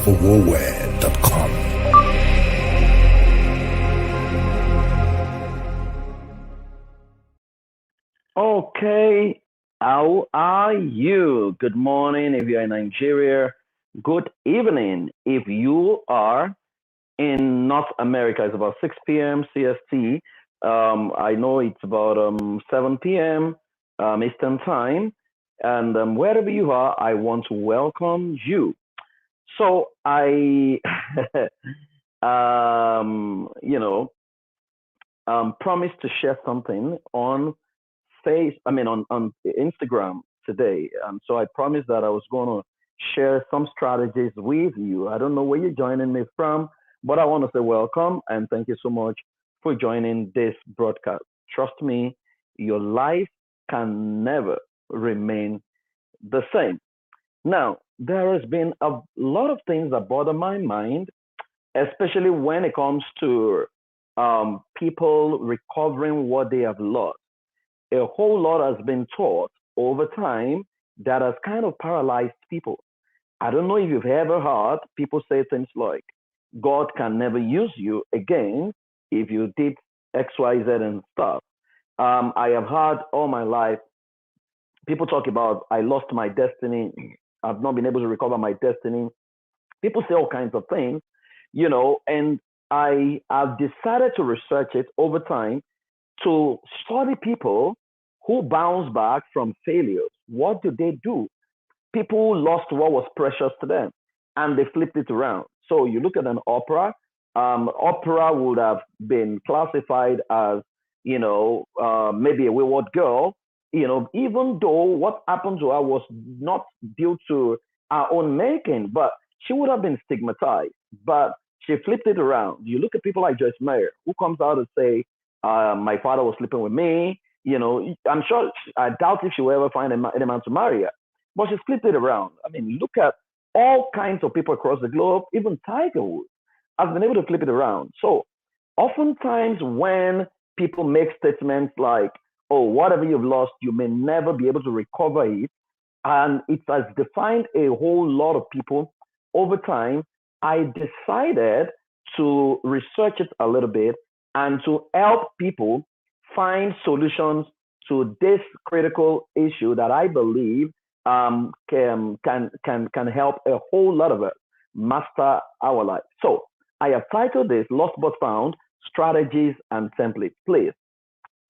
Warware.com. Okay, how are you? Good morning if you're in Nigeria. Good evening if you are in North America. It's about 6 p.m. CST. I know it's about 7 p.m. Eastern Time. And wherever you are, I want to welcome you. So I, you know, promised to share something on on Instagram today. So I promised that I was going to share some strategies with you. I don't know where you're joining me from, but I want to say welcome and thank you so much for joining this broadcast. Trust me, your life can never remain the same. Now, there has been a lot of things that bother my mind, especially when it comes to people recovering what they have lost. A whole lot has been taught over time that has kind of paralyzed people. I don't know if you've ever heard people say things like, God can never use you again if you did X, Y, Z and stuff. I have heard all my life people talk about, I lost my destiny. I've not been able to recover my destiny. People say all kinds of things, and I have decided to research it over time to study people who bounce back from failures. What do they do? People who lost what was precious to them and they flipped it around. So you look at an opera, opera would have been classified as, maybe a wayward girl, even though what happened to her was not due to her own making, but she would have been stigmatized. But she flipped it around. You look at people like Joyce Meyer, who comes out and say, my father was sleeping with me. I'm sure, I doubt if she will ever find any man to marry her. But she flipped it around. I mean, look at all kinds of people across the globe, even Tiger Woods has been able to flip it around. So oftentimes when people make statements like, oh, whatever you've lost, you may never be able to recover it, and it has defined a whole lot of people over time, I decided to research it a little bit and to help people find solutions to this critical issue that I believe can help a whole lot of us master our life. So I have titled this Lost But Found Strategies and Templates. Please,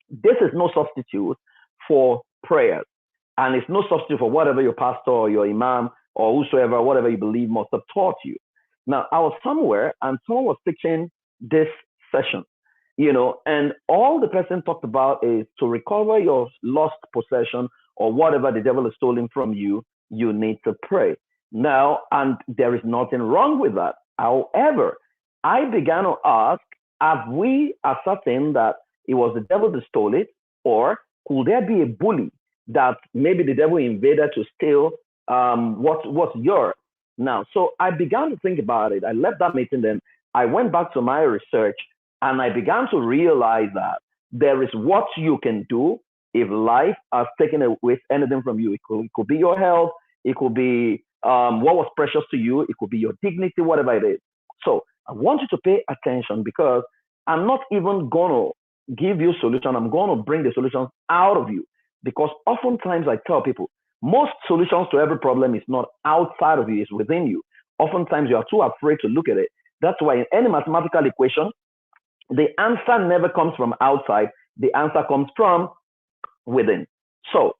this is no substitute for prayers, and it's no substitute for whatever your pastor or your imam or whosoever, whatever you believe must have taught you. Now, I was somewhere and someone was teaching this session, and all the person talked about is to recover your lost possession or whatever the devil has stolen from you, you need to pray. Now, and there is nothing wrong with that. However, I began to ask, have we ascertained that it was the devil that stole it? Or could there be a bully that maybe the devil invaded to steal what's yours? Now, so I began to think about it. I left that meeting, then I went back to my research and I began to realize that there is what you can do if life has taken away anything from you. It could be your health, it could be what was precious to you, it could be your dignity, whatever it is. So I want you to pay attention because I'm not even going to give you solution. I'm going to bring the solutions out of you because oftentimes I tell people, most solutions to every problem is not outside of you, it's within you. Oftentimes you are too afraid to look at it. That's why in any mathematical equation, the answer never comes from outside. The answer comes from within. So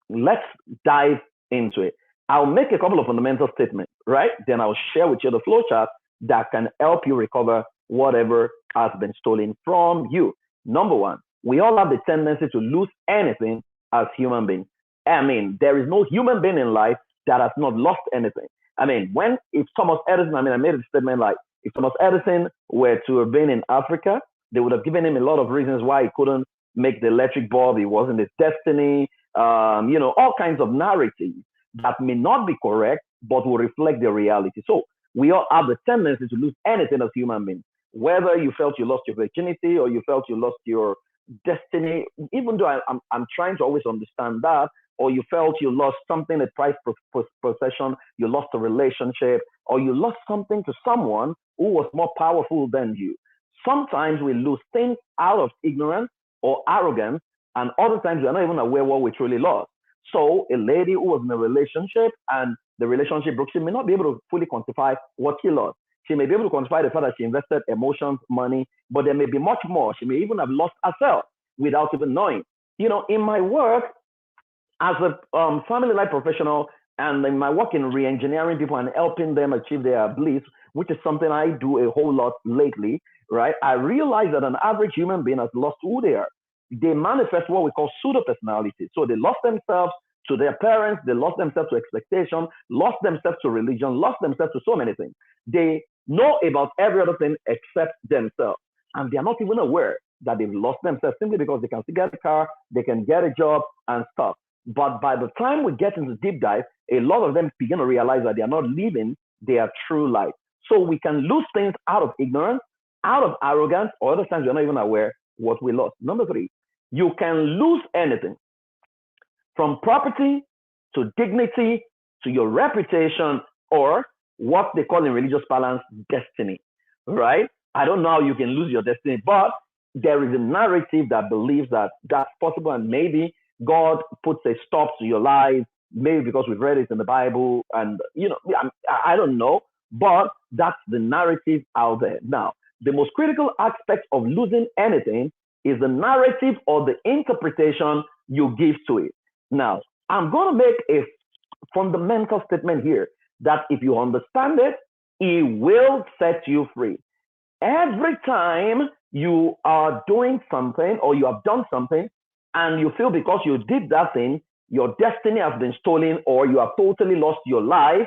let's dive into it. I'll make a couple of fundamental statements, right? Then I'll share with you the flowchart that can help you recover whatever has been stolen from you. Number one, we all have the tendency to lose anything as human beings. I mean, there is no human being in life that has not lost anything. I mean, if Thomas Edison, I made a statement like, if Thomas Edison were to have been in Africa, they would have given him a lot of reasons why he couldn't make the electric bulb. It wasn't his destiny, all kinds of narratives that may not be correct, but will reflect the reality. So we all have the tendency to lose anything as human beings, whether you felt you lost your virginity or you felt you lost your destiny, even though I'm trying to always understand that, or you felt you lost something, a prized possession, you lost a relationship, or you lost something to someone who was more powerful than you. Sometimes we lose things out of ignorance or arrogance, and other times we're not even aware what we truly lost. So a lady who was in a relationship and the relationship broke, she may not be able to fully quantify what she lost. She may be able to quantify the fact that she invested emotions, money, but there may be much more. She may even have lost herself without even knowing. In my work as a family life professional, and in my work in re-engineering people and helping them achieve their bliss, which is something I do a whole lot lately, right? I realize that an average human being has lost who they are. They manifest what we call pseudo personality. So they lost themselves to their parents, they lost themselves to expectation, lost themselves to religion, lost themselves to so many things. They know about every other thing except themselves. And they are not even aware that they've lost themselves simply because they can still get a car, they can get a job and stuff. But by the time we get into deep dive, a lot of them begin to realize that they are not living their true life. So we can lose things out of ignorance, out of arrogance, or other times we're not even aware what we lost. Number 3, you can lose anything from property to dignity to your reputation, or what they call in religious balance, destiny, right? I don't know how you can lose your destiny, but there is a narrative that believes that that's possible, and maybe God puts a stop to your life, maybe because we've read it in the Bible, and I don't know, but that's the narrative out there. Now, the most critical aspect of losing anything is the narrative or the interpretation you give to it. Now, I'm going to make a fundamental statement here that if you understand it, it will set you free. Every time you are doing something or you have done something and you feel because you did that thing, your destiny has been stolen or you have totally lost your life,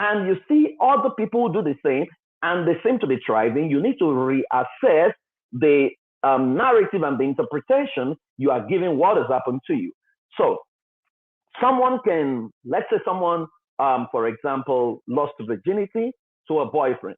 and you see other people do the same and they seem to be thriving, you need to reassess the narrative and the interpretation you are giving what has happened to you. So let's say someone, for example, lost virginity to a boyfriend.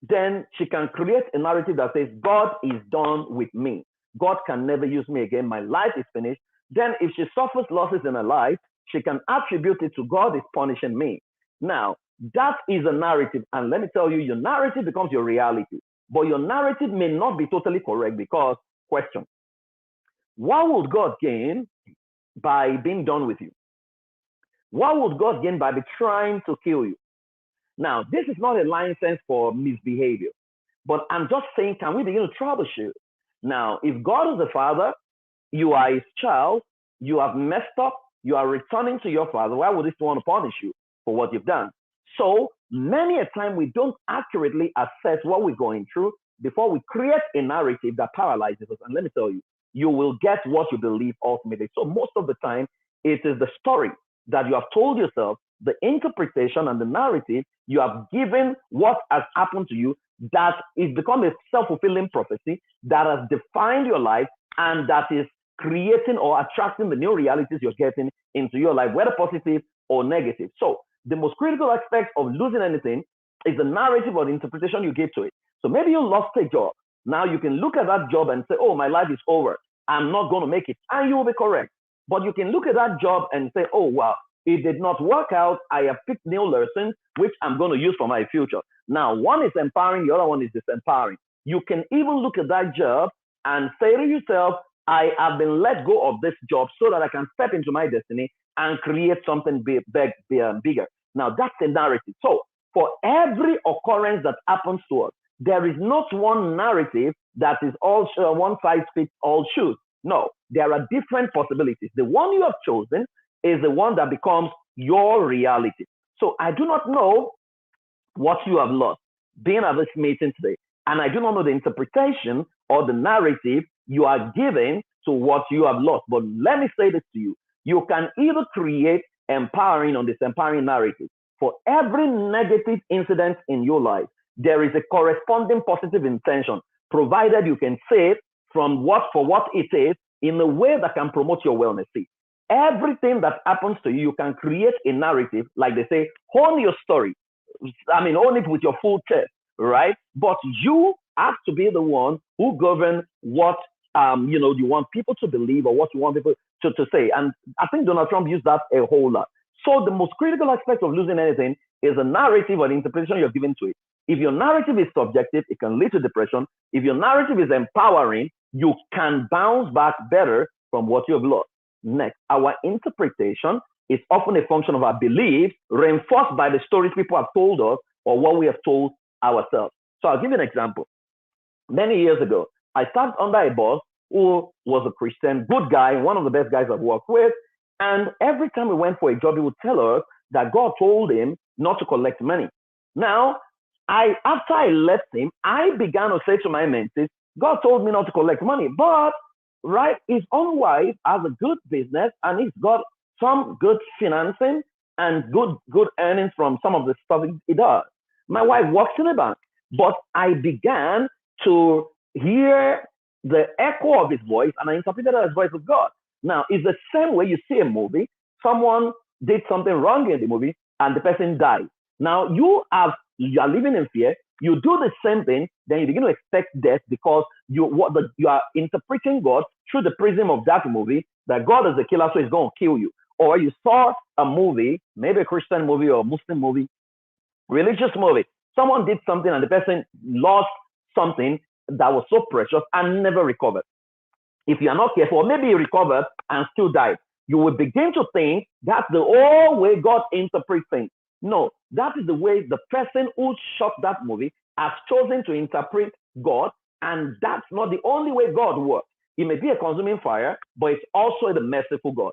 Then she can create a narrative that says, God is done with me. God can never use me again. My life is finished. Then if she suffers losses in her life, she can attribute it to God is punishing me. Now, that is a narrative. And let me tell you, your narrative becomes your reality. But your narrative may not be totally correct because, question, what would God gain by being done with you? What would God gain by trying to kill you? Now, this is not a license for misbehavior, but I'm just saying, can we begin to troubleshoot? Now, if God is the Father, you are his child, you have messed up, you are returning to your Father, why would he want to punish you for what you've done? So many a time we don't accurately assess what we're going through before we create a narrative that paralyzes us. And let me tell you, you will get what you believe ultimately. So most of the time, it is the story that you have told yourself, the interpretation and the narrative you have given what has happened to you, that is become a self-fulfilling prophecy that has defined your life and that is creating or attracting the new realities you're getting into your life, whether positive or negative. So the most critical aspect of losing anything is the narrative or the interpretation you give to it. So maybe you lost a job. Now you can look at that job and say, oh, my life is over. I'm not going to make it. And you will be correct. But you can look at that job and say, oh, wow, it did not work out. I have picked new lessons, which I'm going to use for my future. Now, one is empowering. The other one is disempowering. You can even look at that job and say to yourself, I have been let go of this job so that I can step into my destiny and create something bigger. Now, that's a narrative. So for every occurrence that happens to us, there is not one narrative that is all one size fits all shoes. No, there are different possibilities. The one you have chosen is the one that becomes your reality. So I do not know what you have lost being at this meeting today. And I do not know the interpretation or the narrative you are giving to what you have lost. But let me say this to you. You can either create empowering or disempowering narrative. For every negative incident in your life, there is a corresponding positive intention, provided you can say it for what it is in a way that can promote your wellness. See, everything that happens to you, you can create a narrative, like they say, own your story. Own it with your full chest, right? But you have to be the one who governs what you want people to believe or what you want people to say. And I think Donald Trump used that a whole lot. So the most critical aspect of losing anything is a narrative or the interpretation you're giving to it. If your narrative is subjective, it can lead to depression. If your narrative is empowering, you can bounce back better from what you have lost. Next, our interpretation is often a function of our beliefs reinforced by the stories people have told us or what we have told ourselves. So I'll give you an example. Many years ago, I served under a boss who was a Christian, good guy, one of the best guys I've worked with. And every time we went for a job, he would tell us that God told him not to collect money. Now, after I left him, I began to say to my mentees, God told me not to collect money, but right, his own wife has a good business and he's got some good financing and good earnings from some of the stuff he does. My wife works in a bank, but I began to hear the echo of his voice and I interpreted it as voice of God. Now, it's the same way you see a movie, someone did something wrong in the movie and the person died. Now, you are living in fear, you do the same thing, then you begin to expect death because you are interpreting God through the prism of that movie, that God is the killer, so he's going to kill you. Or you saw a movie, maybe a Christian movie or a Muslim movie, religious movie. Someone did something and the person lost something that was so precious and never recovered. If you are not careful, maybe you recovered and still died. You will begin to think that's the whole way God interprets things. No, that is the way the person who shot that movie has chosen to interpret God, and that's not the only way God works. It may be a consuming fire, but it's also the merciful God.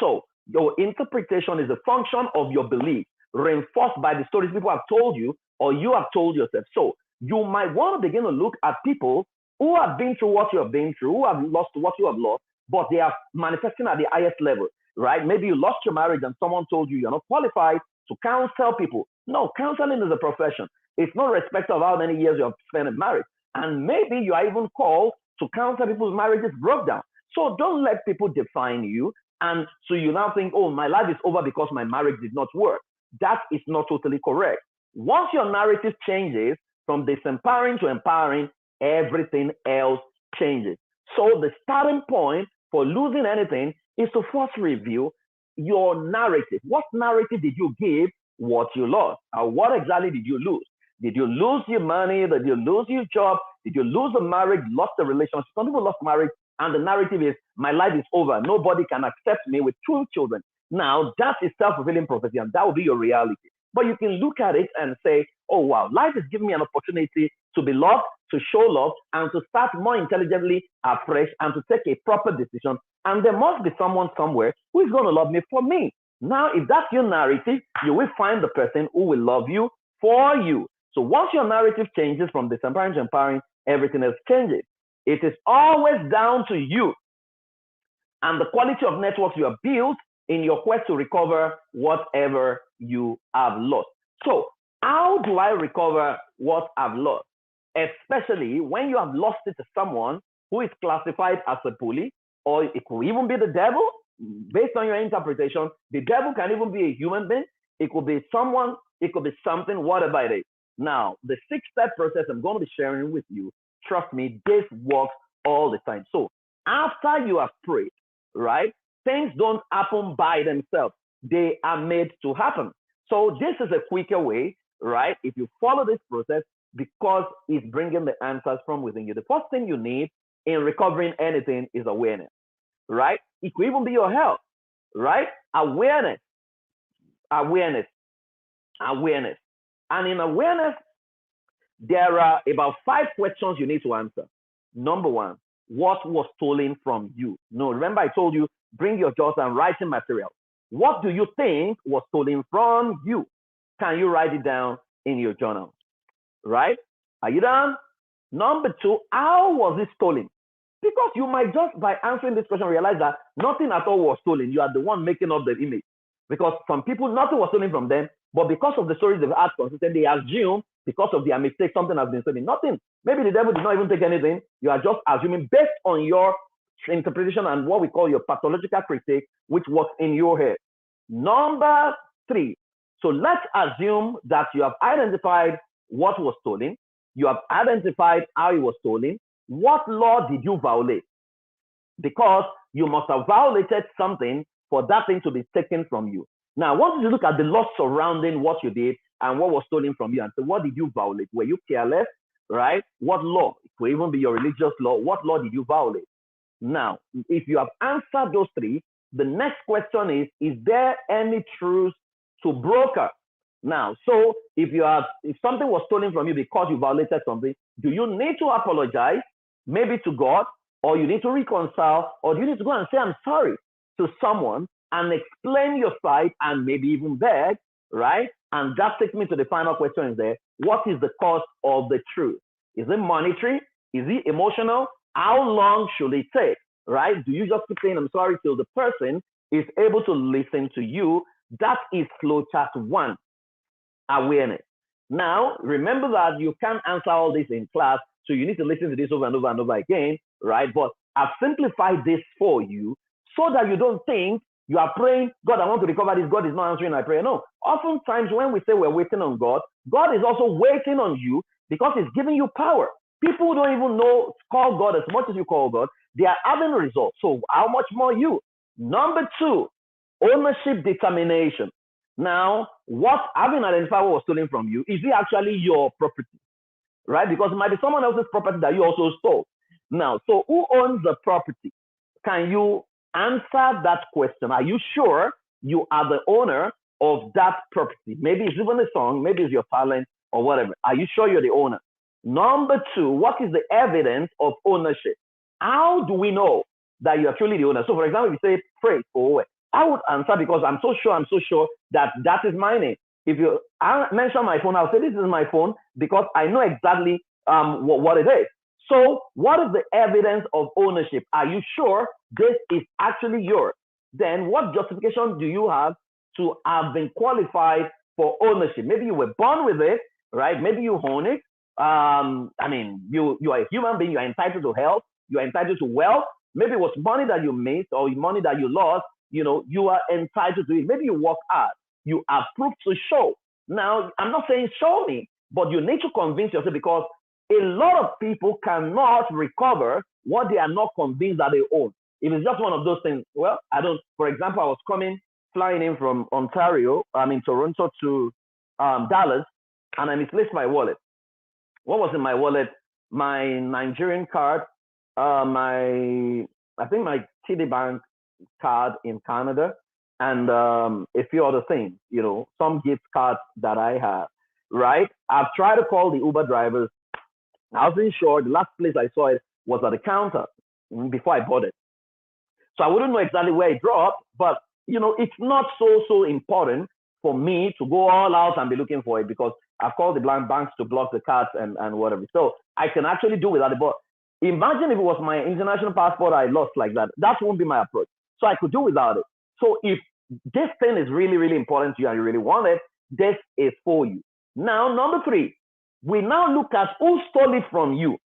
So your interpretation is a function of your belief, reinforced by the stories people have told you or you have told yourself. So you might want to begin to look at people who have been through what you have been through, who have lost what you have lost, but they are manifesting at the highest level, right? Maybe you lost your marriage and someone told you you're not qualified to counsel people. No, counseling is a profession. It's not respective of how many years you have spent in marriage. And maybe you are even called to counsel people's marriages broke down. So don't let people define you. And so you now think, oh, my life is over because my marriage did not work. That is not totally correct. Once your narrative changes from disempowering to empowering, everything else changes. So the starting point for losing anything is to first review your narrative. What narrative did you give what you lost? Or what exactly did you lose? Did you lose your money? Did you lose your job? Did you lose the marriage, lost the relationship? Some people lost marriage and the narrative is, my life is over. Nobody can accept me with 2 children. Now, that is self-fulfilling prophecy and that will be your reality. But you can look at it and say, oh, wow, life is giving me an opportunity to be loved, to show love, and to start more intelligently afresh and to take a proper decision. And there must be someone somewhere who is going to love me for me. Now, if that's your narrative, you will find the person who will love you for you. So once your narrative changes from disempowering to empowering, everything else changes. It is always down to you and the quality of networks you have built in your quest to recover whatever you have lost. So how do I recover what I've lost? Especially when you have lost it to someone who is classified as a bully, or it could even be the devil. Based on your interpretation, the devil can even be a human being. It could be someone, it could be something, whatever it is. Now, the 6-step process I'm going to be sharing with you, trust me, this works all the time. So after you have prayed, right, things don't happen by themselves. They are made to happen. So this is a quicker way, right? If you follow this process, because it's bringing the answers from within you. The first thing you need in recovering anything is awareness, right? It could even be your health, right? Awareness. And in awareness, there are about 5 questions you need to answer. Number 1, what was stolen from you? No, remember I told you, bring your journals and writing material. What do you think was stolen from you? Can you write it down in your journal? Right? Are you done? Number 2, how was it stolen? Because you might just by answering this question realize that nothing at all was stolen. You are the one making up the image. Because some people, nothing was stolen from them, but because of the stories they've had consistent, they assume because of their mistake something has been stolen. Nothing. Maybe the devil did not even take anything. You are just assuming based on your interpretation and what we call your pathological critique, which works in your head. Number 3. So let's assume that you have identified what was stolen. You have identified how it was stolen. What law did you violate? Because you must have violated something for that thing to be taken from you. Now, I want you to look at the law surrounding what you did and what was stolen from you, and say, what did you violate? Were you careless, right? What law? It could even be your religious law. What law did you violate? Now, if you have answered those three, the next question is there any truth to broker? Now, so if something was stolen from you because you violated something, do you need to apologize, maybe to God, or you need to reconcile, or do you need to go and say, I'm sorry to someone and explain your side and maybe even beg, right? And that takes me to the final question is there. What is the cost of the truth? Is it monetary? Is it emotional? How long should it take, right? Do you just keep saying, I'm sorry, till the person is able to listen to you? That is flowchart 1, awareness. Now, remember that you can't answer all this in class, so you need to listen to this over and over and over again, right? But I've simplified this for you so that you don't think you are praying, God, I want to recover this. God is not answering my prayer. No. Oftentimes when we say we're waiting on God, God is also waiting on you because he's giving you power. People who don't even call God as much as you call God, they are having results. So how much more you? Number 2, ownership determination. Now, having identified what was stolen from you, is it actually your property? Right? Because it might be someone else's property that you also stole. Now, so who owns the property? Can you answer that question? Are you sure you are the owner of that property? Maybe it's even a song, maybe it's your talent or whatever. Are you sure you're the owner? Number 2, what is the evidence of ownership? How do we know that you are truly the owner? So, for example, if you say, pray for, I would answer because I'm so sure that is my name. If you mention my phone, I'll say this is my phone because I know exactly what it is. So what is the evidence of ownership? Are you sure this is actually yours? Then what justification do you have to have been qualified for ownership? Maybe you were born with it, right? Maybe you own it. You are a human being. You are entitled to health. You are entitled to wealth. Maybe it was money that you missed or money that you lost. You are entitled to it. Maybe you work hard. You are proof to show. Now, I'm not saying show me, but you need to convince yourself because a lot of people cannot recover what they are not convinced that they own. If it's just one of those things, well, I don't. For example, I was flying in from Toronto to Dallas, and I misplaced my wallet. What was in my wallet? My Nigerian card, my TD Bank card in Canada, and a few other things, some gift cards that I have, right? I've tried to call the Uber drivers. I wasn't sure. The last place I saw it was at the counter before I bought it. So I wouldn't know exactly where it dropped, but, it's not so important for me to go all out and be looking for it because I've called the blind banks to block the cards and whatever. So I can actually do without it. But imagine if it was my international passport I lost like that. That won't be my approach. So I could do without it. So if this thing is really, really important to you and you really want it, this is for you. Now, number 3, we now look at who stole it from you.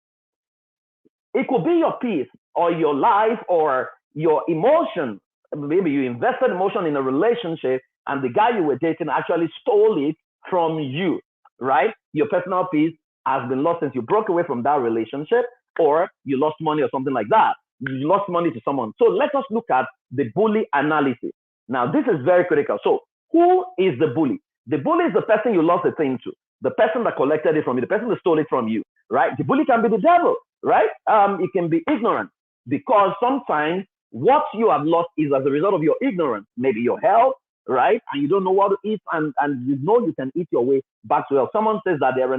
It could be your peace or your life or your emotion. Maybe you invested emotion in a relationship and the guy you were dating actually stole it from you, right? Your personal peace has been lost since you broke away from that relationship, or you lost money or something like that. You lost money to someone. So let us look at the bully analysis. Now, this is very critical. So who is the bully? The bully is the person you lost the thing to, the person that collected it from you, the person that stole it from you, right? The bully can be the devil, right? It can be ignorant because sometimes what you have lost is as a result of your ignorance, maybe your health, right? And you don't know what to eat and you can eat your way back to health. Someone says that there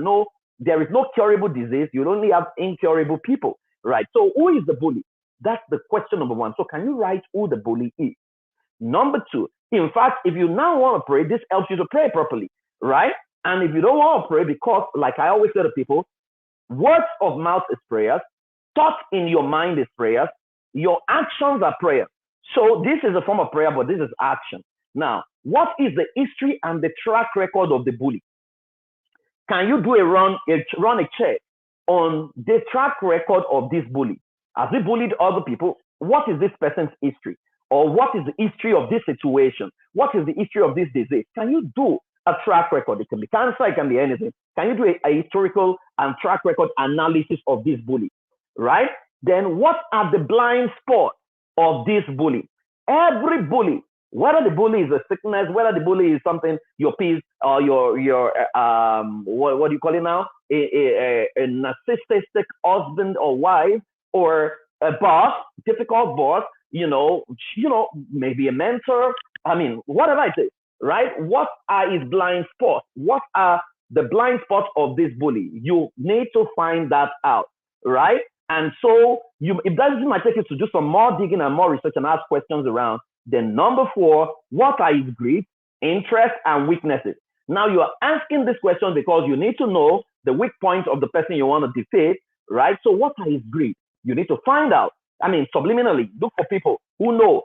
is no curable disease. You only have incurable people, right? So who is the bully? That's the question number 1. So can you write who the bully is? Number 2, in fact, if you now want to pray, this helps you to pray properly, right? And if you don't want to pray, because like I always say to people, words of mouth is prayers, thought in your mind is prayers, your actions are prayers. So this is a form of prayer, but this is action. Now, what is the history and the track record of the bully? Can you do run a check on the track record of this bully? Has he bullied other people? What is this person's history? Or what is the history of this situation? What is the history of this disease? Can you do a track record? It can be cancer, it can be anything. Can you do a historical and track record analysis of this bully, right? Then what are the blind spots of this bully? Every bully Whether the bully is a sickness, whether the bully is something your peace or your what do you call it now? A narcissistic husband or wife, or a boss, difficult boss, maybe a mentor. I mean, whatever it is, right? What are his blind spots? What are the blind spots of this bully? You need to find that out, right? And so if that might take you to do some more digging and more research and ask questions around. Then number 4, what are his greed, interests, and weaknesses? Now you are asking this question because you need to know the weak points of the person you want to defeat, right? So what are his greed? You need to find out. I mean, subliminally, look for people who know,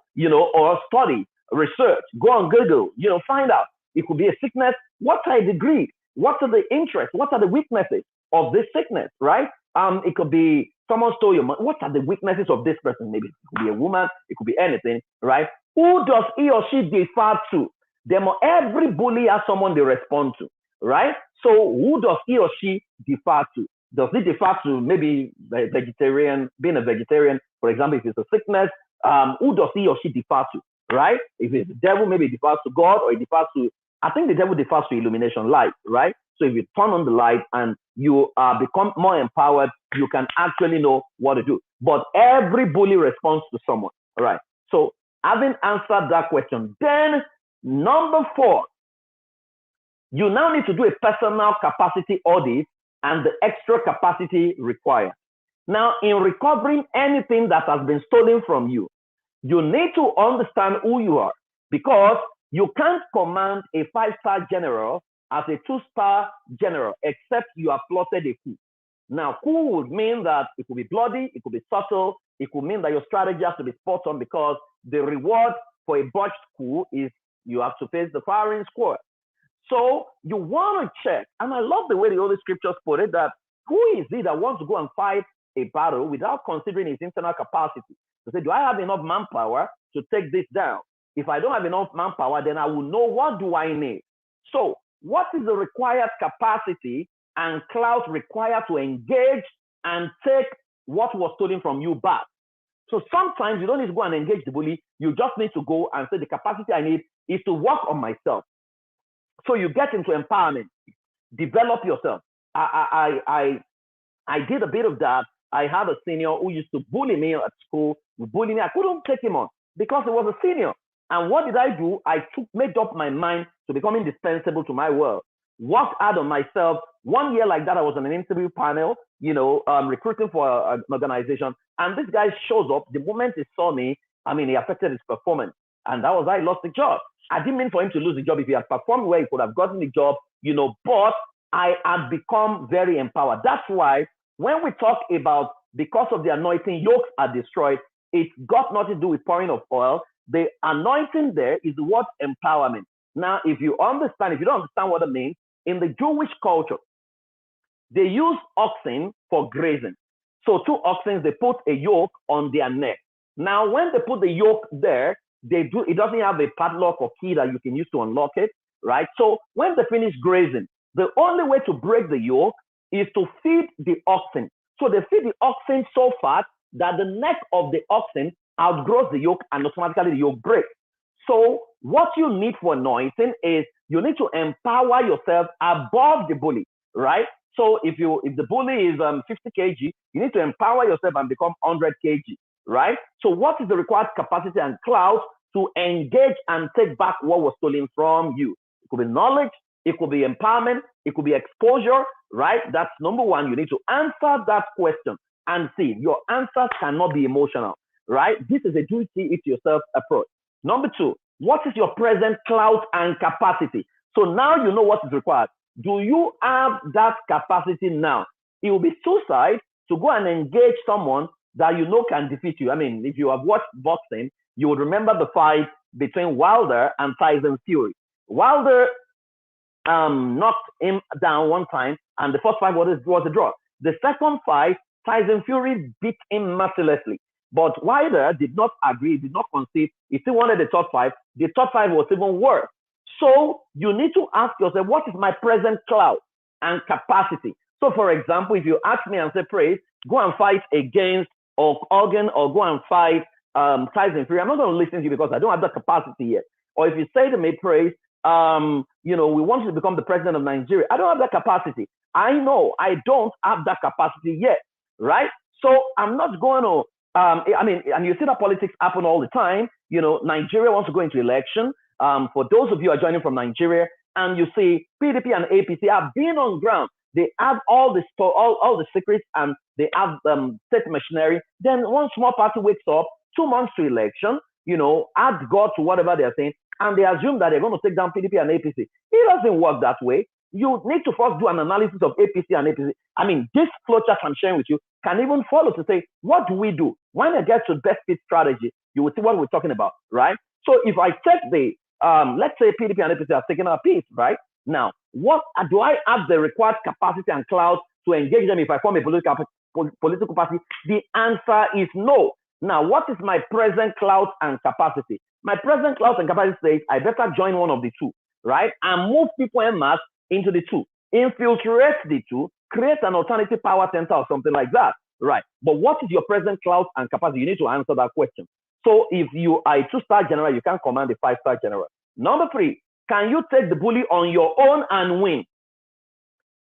or study, research, go on Google, find out. It could be a sickness. What are the greed? What are the interests? What are the weaknesses of this sickness, right? It could be someone stole your money. What are the weaknesses of this person? Maybe it could be a woman. It could be anything, right? Who does he or she defer to? Every bully has someone they respond to, right? So who does he or she defer to? Does he defer to maybe a vegetarian, being a vegetarian, for example, if it's a sickness? Who does he or she defer to, right? If it's the devil, maybe it defers to God, or it defers to, I think the devil defers to illumination, light, right? So if you turn on the light and you become more empowered, you can actually know what to do. But every bully responds to someone, all right? So having answered that question, then number 4, you now need to do a personal capacity audit and the extra capacity required. Now, in recovering anything that has been stolen from you, you need to understand who you are, because you can't command a 5-star general as a 2-star general except you have plotted a coup. Now, coup would mean that it could be bloody, it could be subtle, it could mean that your strategy has to be spot on, because the reward for a botched coup is you have to face the firing squad. So you want to check, and I love the way the Holy Scriptures put it, that who is it that wants to go and fight a battle without considering his internal capacity? To say, do I have enough manpower to take this down? If I don't have enough manpower, then I will know what do I need. So what is the required capacity and clout required to engage and take what was stolen from you back? So sometimes you don't need to go and engage the bully. You just need to go and say, the capacity I need is to work on myself. So you get into empowerment, develop yourself. I did a bit of that. I had a senior who used to bully me at school, bully me. I couldn't take him on because he was a senior. And what did I do? I made up my mind to become indispensable to my world. Worked hard on myself. 1 year like that, I was on an interview panel, recruiting for an organization. And this guy shows up. The moment he saw me, he affected his performance. And that was how I lost the job. I didn't mean for him to lose the job. If he had performed well, he could have gotten the job, but I had become very empowered. That's why when we talk about because of the anointing, yokes are destroyed, it's got nothing to do with pouring of oil. The anointing there is the word empowerment. Now, if you don't understand what it means, in the Jewish culture, they use oxen for grazing. So 2 oxen, they put a yoke on their neck. Now, when they put the yoke there, it doesn't have a padlock or key that you can use to unlock it, right? So when they finish grazing, the only way to break the yoke is to feed the oxen. So they feed the oxen so fast that the neck of the oxen outgrows the yoke and automatically the yoke breaks. So what you need for anointing is you need to empower yourself above the bully, right? So if the bully is 50 kg, you need to empower yourself and become 100 kg, right? So what is the required capacity and clout to engage and take back what was stolen from you? It could be knowledge, it could be empowerment, it could be exposure, right? That's number 1. You need to answer that question and see. Your answers cannot be emotional, right? This is a duty it yourself approach. Number 2, what is your present clout and capacity? So now you know what is required. Do you have that capacity now? It will be suicide to go and engage someone that you know can defeat you. If you have watched boxing, you would remember the fight between Wilder and Tyson Fury. Wilder knocked him down one time, and the first fight was a draw. The second fight, Tyson Fury beat him mercilessly. But Wilder did not agree, did not concede. He still wanted the top 5. The top 5 was even worse. So you need to ask yourself, what is my present clout and capacity? So for example, if you ask me and say, Praise, go and fight against Organ or go and fight Tyson Fury, I'm not going to listen to you because I don't have the capacity yet. or if you say to me, Praise, we want you to become the president of Nigeria. I don't have that capacity. I know I don't have that capacity yet, right? So I'm not going to, and you see that politics happen all the time. Nigeria wants to go into election. For those of you who are joining from Nigeria, and you see PDP and APC have been on ground. They have all the secrets, and they have state machinery. Then one small party wakes up 2 months to election, add God to whatever they're saying, and they assume that they're going to take down PDP and APC. It doesn't work that way. You need to first do an analysis of APC and APC. This flowchart I'm sharing with you can even follow to say, what do we do? When I get to best fit strategy, you will see what we're talking about, right? So if I take let's say PDP and APC are taking our piece, right? Now, what do I have the required capacity and clout to engage them if I form a political party? The answer is no. Now, what is my present clout and capacity? My present clout and capacity says I better join one of the two, right? And move people en masse into the two, infiltrate the two, create an alternative power center or something like that, right? But what is your present clout and capacity? You need to answer that question. So if you are a 2-star general, you can command a 5-star general. Number 3, can you take the bully on your own and win?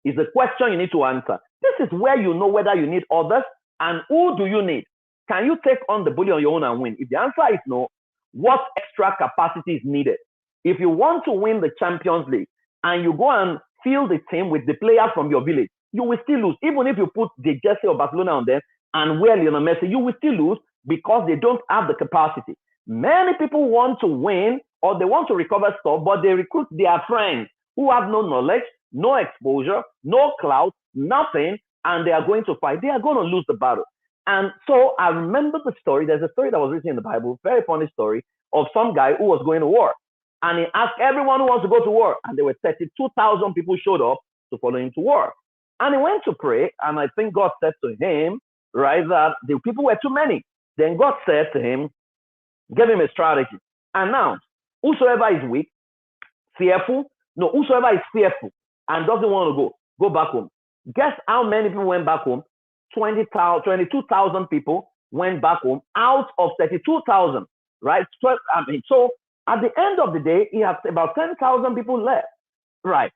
Is the question you need to answer. This is where you know whether you need others and who do you need. Can you take on the bully on your own and win? If the answer is no, what extra capacity is needed? If you want to win the Champions League and you go and field the team with the players from your village, you will still lose. Even if you put the jersey of Barcelona on them and wear Lionel Messi, you will still lose because they don't have the capacity. Many people want to win or they want to recover stuff, but they recruit their friends who have no knowledge, no exposure, no clout, nothing, and they are going to fight. They are going to lose the battle. And so I remember the story. There's a story that was written in the Bible, very funny story, of some guy who was going to war. And he asked everyone who wants to go to war. And there were 32,000 people showed up to follow him to war. And he went to pray. And I think God said to him, right, that the people were too many. Then God said to him, gave him a strategy. And now, whosoever is weak, whosoever is fearful and doesn't want to go back home. Guess how many people went back home? 22,000 people went back home out of 32,000, right? So at the end of the day, he has about 10,000 people left, right?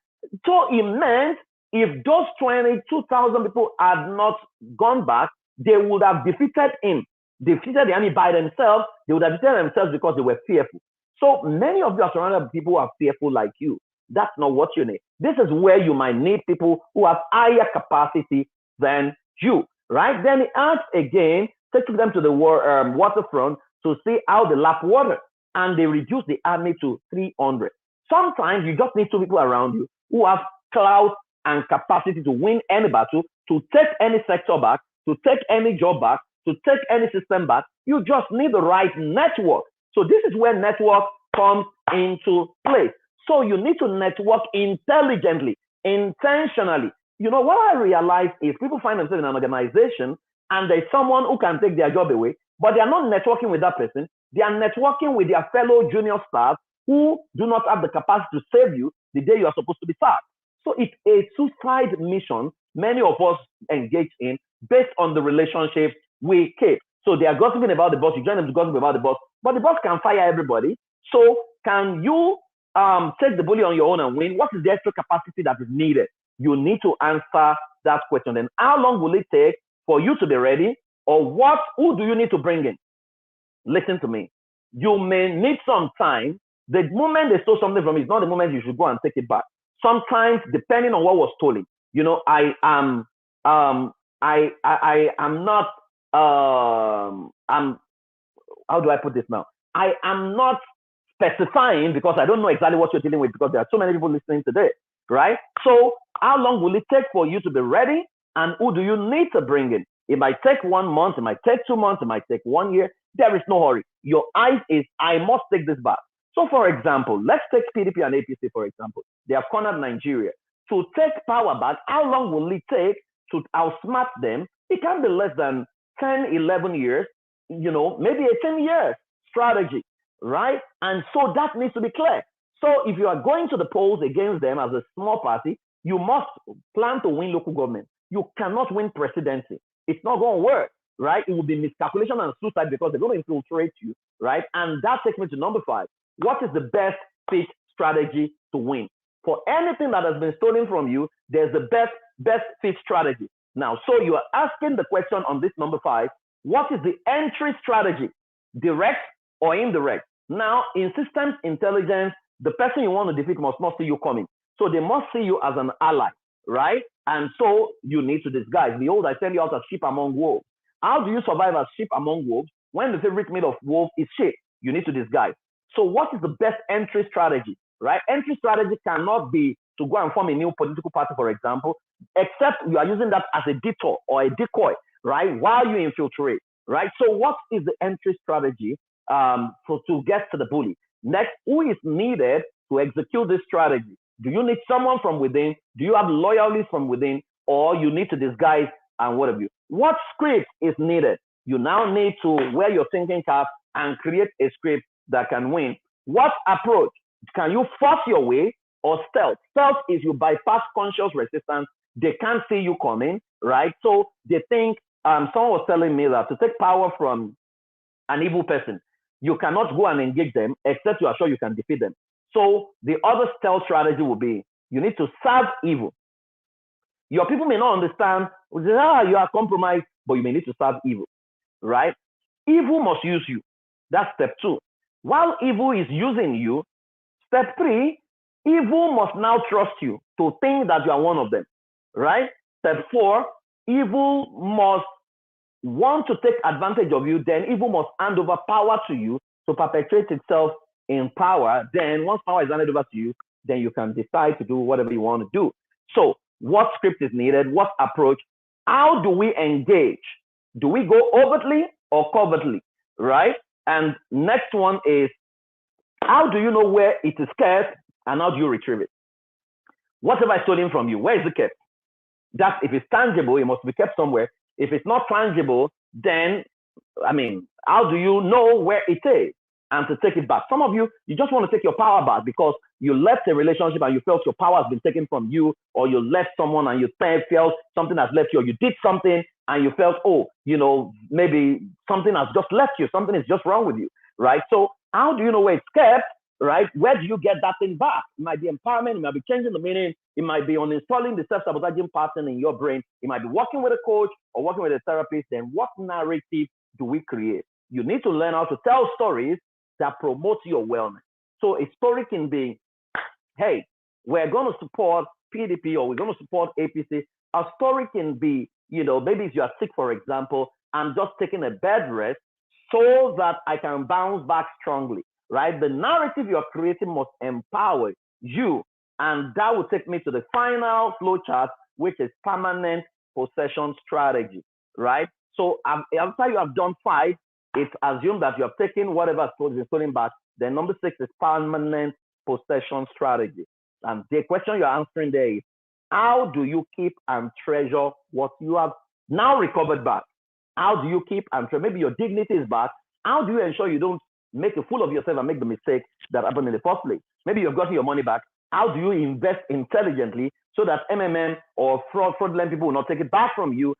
So it meant if those 22,000 people had not gone back, they would have defeated the enemy by themselves. They would have defeated themselves because they were fearful. So many of you are surrounded by people who are fearful like you. That's not what you need. This is where you might need people who have higher capacity than you, right? Then he asked again, taking them to the waterfront to see how they lap water. And they reduced the army to 300. Sometimes you just need 2 people around you who have clout and capacity to win any battle, to take any sector back, to take any job back, to take any system back. You just need the right network. So this is where network comes into place. So you need to network intelligently, intentionally. What I realize is people find themselves in an organization and there's someone who can take their job away, but they are not networking with that person. They are networking with their fellow junior staff who do not have the capacity to save you the day you are supposed to be sacked. So it's a suicide mission many of us engage in based on the relationship we keep. So they are gossiping about the boss. You join them to gossip about the boss, but the boss can fire everybody. So can you take the bully on your own and win? What is the extra capacity that is needed? You need to answer that question. Then how long will it take for you to be ready? Or who do you need to bring in? Listen to me. You may need some time. The moment they stole something from you is not the moment you should go and take it back. Sometimes, depending on what was stolen, I am not, how do I put this now? I am not specifying because I don't know exactly what you're dealing with because there are so many people listening today, right? So how long will it take for you to be ready? And who do you need to bring in? It might take 1 month, it might take 2 months, it might take 1 year. There is no hurry. Your eyes is, I must take this back. So for example, let's take PDP and APC, for example. They have cornered Nigeria. To take power back, how long will it take to outsmart them? It can be less than 10, 11 years, maybe a 10 years strategy, right? And so that needs to be clear. So if you are going to the polls against them as a small party, you must plan to win local government. You cannot win presidency. It's not going to work, right? It will be miscalculation and suicide because they're going to infiltrate you, right? And that takes me to number 5. what is the best fit strategy to win? For anything that has been stolen from you, there's the best fit strategy. Now, so you are asking the question on this number 5, what is the entry strategy? Direct or indirect? Now, in systems intelligence, the person you want to defeat must not see you coming. So they must see you as an ally, right? And so you need to disguise. Behold, I send you out as sheep among wolves. How do you survive as sheep among wolves when the favorite meat of wolves is sheep? You need to disguise. So what is the best entry strategy, right? Entry strategy cannot be to go and form a new political party, for example, except you are using that as a detour or a decoy, right? While you infiltrate, right? So what is the entry strategy to get to the bully? Next, who is needed to execute this strategy? Do you need someone from within? Do you have loyalties from within? Or you need to disguise and what have you? What script is needed? You now need to wear your thinking cap and create a script that can win. What approach? Can you force your way or stealth? Stealth is you bypass conscious resistance. They can't see you coming, right? So they think, someone was telling me that to take power from an evil person, you cannot go and engage them except you are sure you can defeat them. So the other stealth strategy will be, you need to serve evil. Your people may not understand, you are compromised, but you may need to serve evil, right? Evil must use you. That's step 2. While evil is using you, step 3, evil must now trust you to think that you are one of them, right? Step 4, evil must want to take advantage of you, then evil must hand over power to you to perpetuate itself in power. Then once power is handed over to you, then you can decide to do whatever you want to do. So what script is needed? What approach? How do we engage? Do we go overtly or covertly, right? And next one is, how do you know where it is kept and how do you retrieve it? What have I stolen from you? Where is it kept? That if it's tangible, it must be kept somewhere. If it's not tangible, then, how do you know where it is and to take it back? Some of you, you just want to take your power back because you left a relationship and you felt your power has been taken from you, or you left someone and you felt something has left you, or you did something and you felt, maybe something has just left you, something is just wrong with you, right? So how do you know where it's kept, right? Where do you get that thing back? It might be empowerment, it might be changing the meaning, it might be uninstalling the self-sabotaging pattern in your brain, it might be working with a coach or working with a therapist. Then what narrative do we create? You need to learn how to tell stories that promote your wellness. So a story can be, hey, we're going to support PDP or we're going to support APC. A story can be, maybe if you are sick, for example, I'm just taking a bed rest so that I can bounce back strongly, right? The narrative you're creating must empower you. And that will take me to the final flow chart, which is permanent possession strategy, right? So after you have done 5, it's assumed that you have taken whatever is stolen back. Then number 6 is permanent possession strategy. And the question you're answering there is, how do you keep and treasure what you have now recovered back? How do you keep and treasure? Maybe your dignity is back. How do you ensure you don't make a fool of yourself and make the mistake that happened in the first place? Maybe you've gotten your money back. How do you invest intelligently so that MMM or fraudulent people will not take it back from you?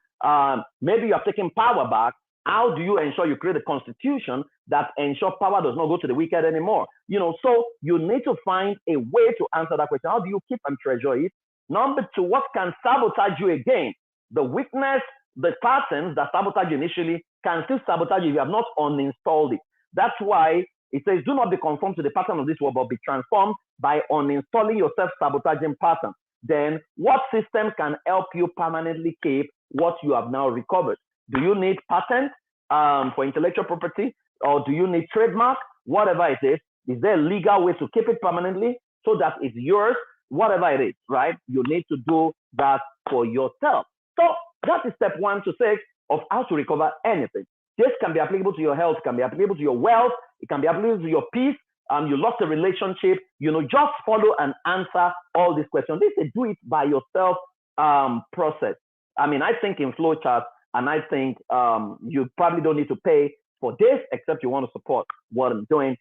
Maybe you have taken power back. How do you ensure you create a constitution that ensures power does not go to the wicked anymore? So you need to find a way to answer that question. How do you keep and treasure it? Number 2, what can sabotage you again? The weakness, the patterns that sabotage you initially can still sabotage you if you have not uninstalled it. That's why it says, do not be conformed to the pattern of this world, but be transformed by uninstalling your self-sabotaging pattern. Then what system can help you permanently keep what you have now recovered? Do you need patent for intellectual property, or do you need trademark? Whatever it is there a legal way to keep it permanently so that it's yours? Whatever it is, right? You need to do that for yourself. So that is step 1 to 6 of how to recover anything. This can be applicable to your health, it can be applicable to your wealth, it can be applicable to your peace. You lost a relationship, just follow and answer all these questions. This is a do it by yourself process. I think in flow charts, and I think you probably don't need to pay for this except you want to support what I'm doing.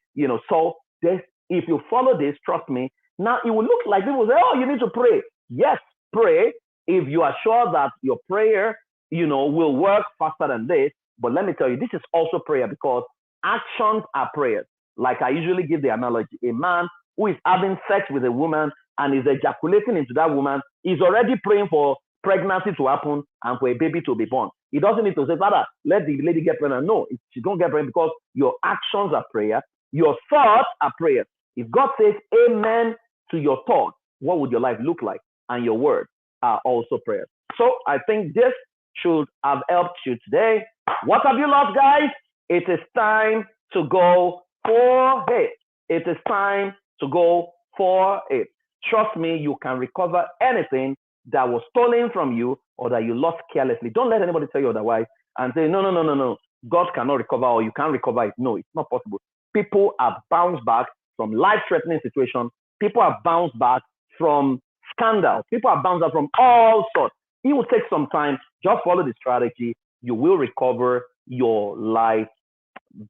So this, if you follow this, trust me, now it will look like people say, oh, you need to pray. Yes, pray if you are sure that your prayer, will work faster than this. But let me tell you, this is also prayer because actions are prayers, Like I usually give the analogy, a man who is having sex with a woman and is ejaculating into that woman is already praying for pregnancy to happen and for a baby to be born. He doesn't need to say, Father, let the lady get pregnant. No, she don't get pregnant because your actions are prayer, your thoughts are prayer. If God says amen to your thoughts, what would your life look like? And your words are also prayers. So I think this should have helped you today. What have you lost, guys? It is time to go for it. It is time to go for it. Trust me, you can recover anything that was stolen from you or that you lost carelessly. Don't let anybody tell you otherwise and say, no, no, no, no, no. God cannot recover or you can't recover it. No, it's not possible. People have bounced back from life-threatening situations. People have bounced back from scandals. People have bounced back from all sorts. It will take some time. Just follow the strategy. You will recover your life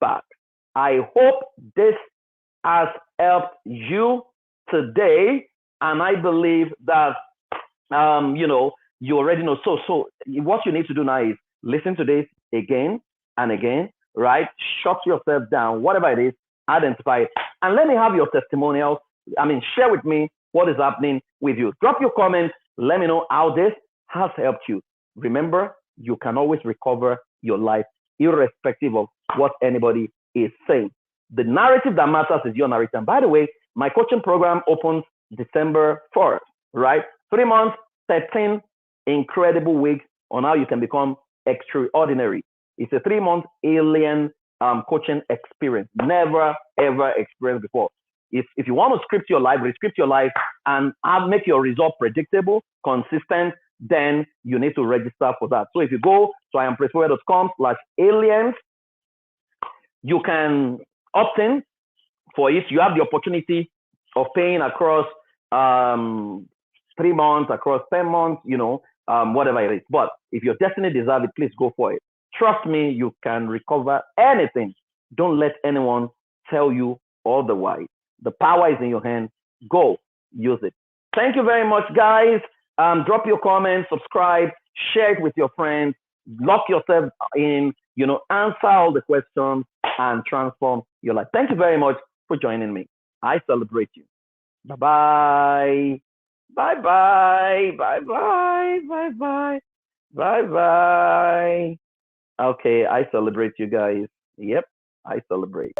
back. I hope this has helped you today, and I believe that you already know. So what you need to do now is listen to this again and again, right? Shut yourself down, whatever it is, identify it, and let me have your testimonials. Share with me what is happening with you. Drop your comments. Let me know how this has helped you. Remember, you can always recover your life, irrespective of what anybody is saying. The narrative that matters is your narrative. And by the way, my coaching program opens December 4th, right? 3 months, 13 incredible weeks on how you can become extraordinary. It's a 3-month alien coaching experience. Never, ever experienced before. If you want to script your life, rescript your life, and make your result predictable, consistent, then you need to register for that. So if you go to iampraiseword.com/aliens, you can opt in for it. You have the opportunity of paying across 3 months, across 10 months, whatever it is. But if your destiny deserves it, please go for it. Trust me, you can recover anything. Don't let anyone tell you otherwise. The power is in your hand. Go use it. Thank you very much, guys. Drop your comments, subscribe, share it with your friends, lock yourself in, answer all the questions and transform your life. Thank you very much for joining me. I celebrate you. Bye-bye. Bye-bye. Bye-bye. Bye-bye. Bye-bye. Okay, I celebrate you guys. Yep, I celebrate.